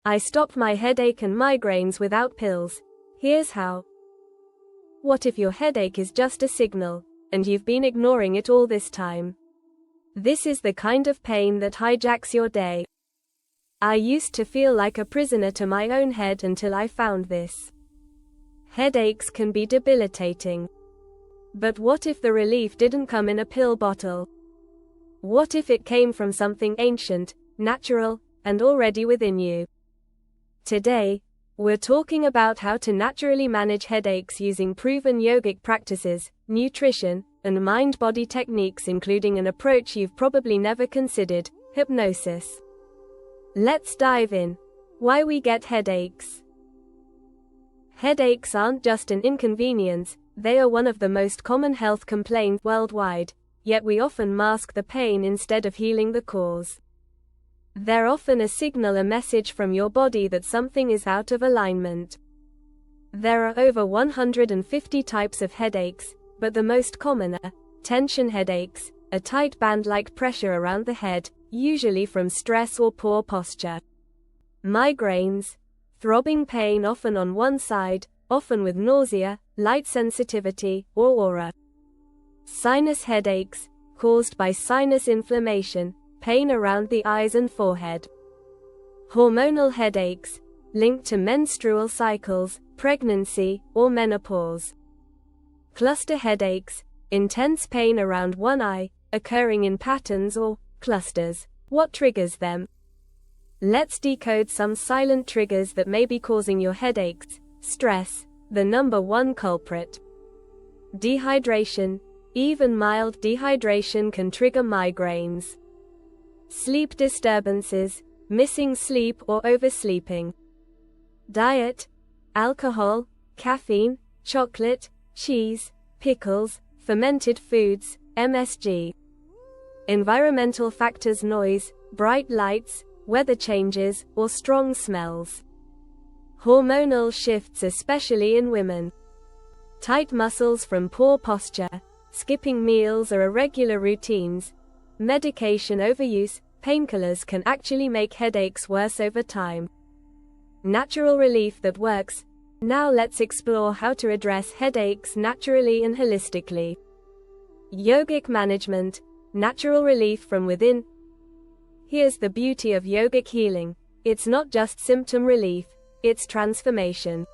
I stopped my headache and migraines without pills. Here's how. What if your headache is just a signal, and you've been ignoring it all this time? This is the kind of pain that hijacks your day. I used to feel like a prisoner to my own head until I found this. Headaches can be debilitating. But what if the relief didn't come in a pill bottle? What if it came from something ancient, natural, and already within you? Today, we're talking about how to naturally manage headaches using proven yogic practices, nutrition, and mind-body techniques, including an approach you've probably never considered, hypnosis. Let's dive in. Why we get headaches. Headaches aren't just an inconvenience, they are one of the most common health complaints worldwide, yet we often mask the pain instead of healing the cause. They're often a signal, a message from your body that something is out of alignment. There are over 150 types of headaches, but the most common are tension headaches, a tight band-like pressure around the head, usually from stress or poor posture. Migraines, throbbing pain often on one side, often with nausea, light sensitivity, or aura. Sinus headaches, caused by sinus inflammation, pain around the eyes and forehead. Hormonal headaches, linked to menstrual cycles, pregnancy, or menopause. Cluster headaches, intense pain around one eye, occurring in patterns or clusters. What triggers them? Let's decode some silent triggers that may be causing your headaches. Stress, the number one culprit. Dehydration, even mild dehydration can trigger migraines. Sleep disturbances, missing sleep or oversleeping. Diet, alcohol, caffeine, chocolate, cheese, pickles, fermented foods, MSG. Environmental factors, noise, bright lights, weather changes, or strong smells. Hormonal shifts, especially in women. Tight muscles from poor posture, skipping meals or irregular routines. Medication overuse, painkillers can actually make headaches worse over time. Natural relief that works. Now let's explore how to address headaches naturally and holistically. Yogic management, natural relief from within. Here's the beauty of yogic healing. It's not just symptom relief, it's transformation.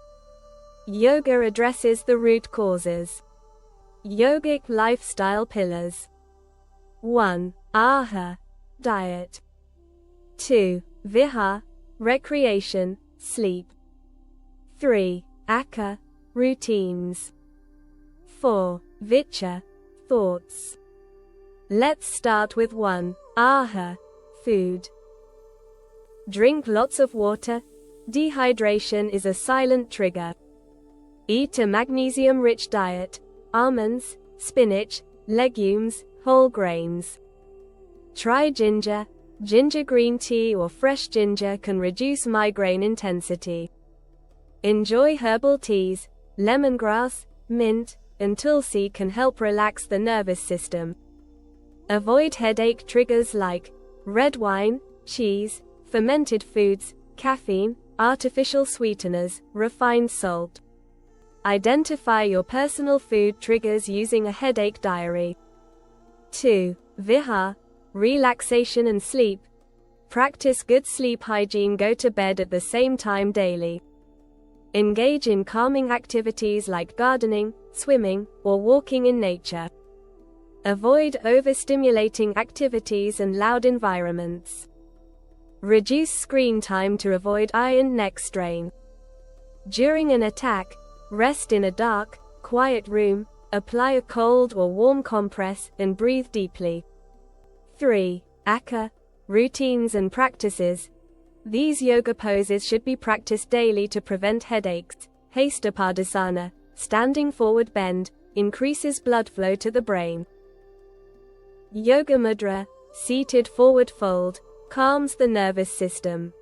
Yoga addresses the root causes. Yogic lifestyle pillars. 1. Aahar, diet. 2. Vihar, recreation, sleep. 3. Achar, routines. 4. Vichar, thoughts. Let's start with 1. Aahar, food. Drink lots of water. Dehydration is a silent trigger. Eat a magnesium-rich diet, almonds, spinach, legumes, whole grains. Try ginger. Ginger green tea or fresh ginger can reduce migraine intensity. Enjoy herbal teas. Lemongrass, mint, and tulsi can help relax the nervous system. Avoid headache triggers like red wine, cheese, fermented foods, caffeine, artificial sweeteners, refined salt. Identify your personal food triggers using a headache diary. 2. Vihar, relaxation and sleep. Practice good sleep hygiene. Go to bed at the same time daily. Engage in calming activities like gardening, swimming, or walking in nature. Avoid overstimulating activities and loud environments. Reduce screen time to avoid eye and neck strain. During an attack, rest in a dark, quiet room, apply a cold or warm compress, and breathe deeply. 3. Achar, routines and practices. These yoga poses should be practiced daily to prevent headaches. Hastapadasana, standing forward bend, increases blood flow to the brain. Yoga mudra, seated forward fold, calms the nervous system.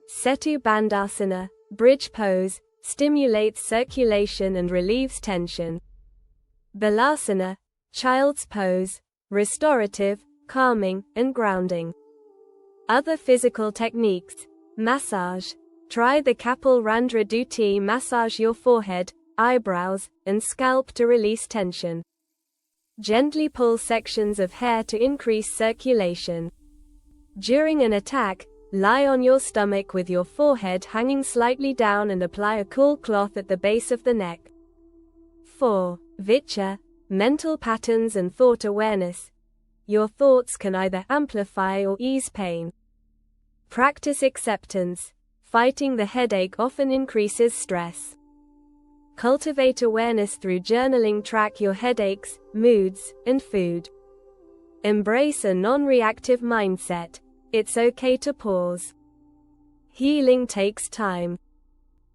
Setu bandhasana, bridge pose, stimulates circulation and relieves tension. Balasana, child's pose, restorative, calming, and grounding. Other physical techniques. Massage. Try the Kapil Randra Duty. Massage your forehead, eyebrows, and scalp to release tension. Gently pull sections of hair to increase circulation. During an attack, lie on your stomach with your forehead hanging slightly down and apply a cool cloth at the base of the neck. 4. Vichar. Mental patterns and thought awareness. Your thoughts can either amplify or ease pain. Practice acceptance. Fighting the headache often increases stress. Cultivate awareness through journaling. Track your headaches, moods, and food. Embrace a non-reactive mindset. It's okay to pause. Healing takes time.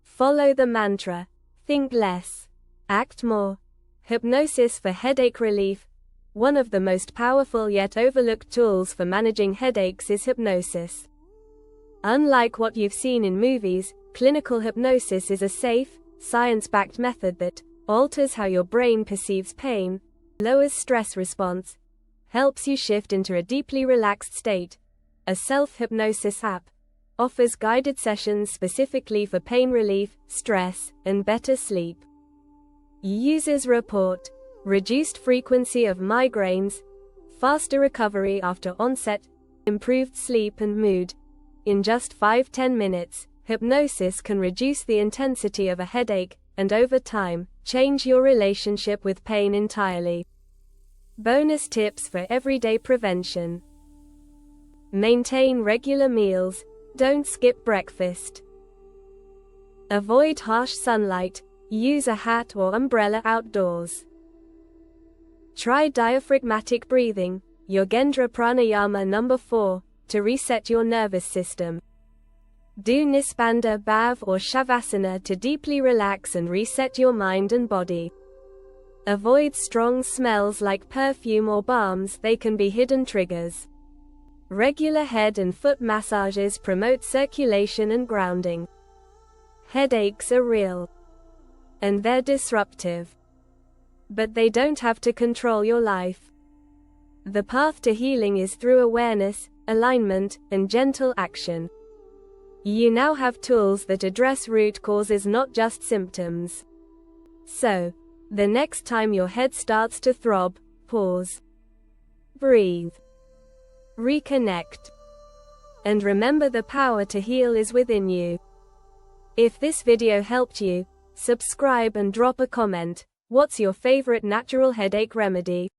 Follow the mantra. Think less. Act more. Hypnosis for headache relief. One of the most powerful yet overlooked tools for managing headaches is hypnosis. Unlike what you've seen in movies, clinical hypnosis is a safe, science-backed method that alters how your brain perceives pain, lowers stress response, helps you shift into a deeply relaxed state. A self-hypnosis app offers guided sessions specifically for pain relief, stress, and better sleep. Users report reduced frequency of migraines, faster recovery after onset, improved sleep and mood. In just 5-10 minutes, hypnosis can reduce the intensity of a headache, and over time, change your relationship with pain entirely. Bonus tips for everyday prevention. Maintain regular meals. Don't skip breakfast. Avoid harsh sunlight. Use a hat or umbrella outdoors. Try diaphragmatic breathing, Yogendra Pranayama number 4, to reset your nervous system. Do Nispanda Bhav or Shavasana to deeply relax and reset your mind and body. Avoid strong smells like perfume or balms, they can be hidden triggers. Regular head and foot massages promote circulation and grounding. Headaches are real. And they're disruptive. But they don't have to control your life. The path to healing is through awareness, alignment, and gentle action. You now have tools that address root causes, not just symptoms. So, the next time your head starts to throb, pause. Breathe. Reconnect. And remember, the power to heal is within you. If this video helped you, subscribe and drop a comment. What's your favorite natural headache remedy?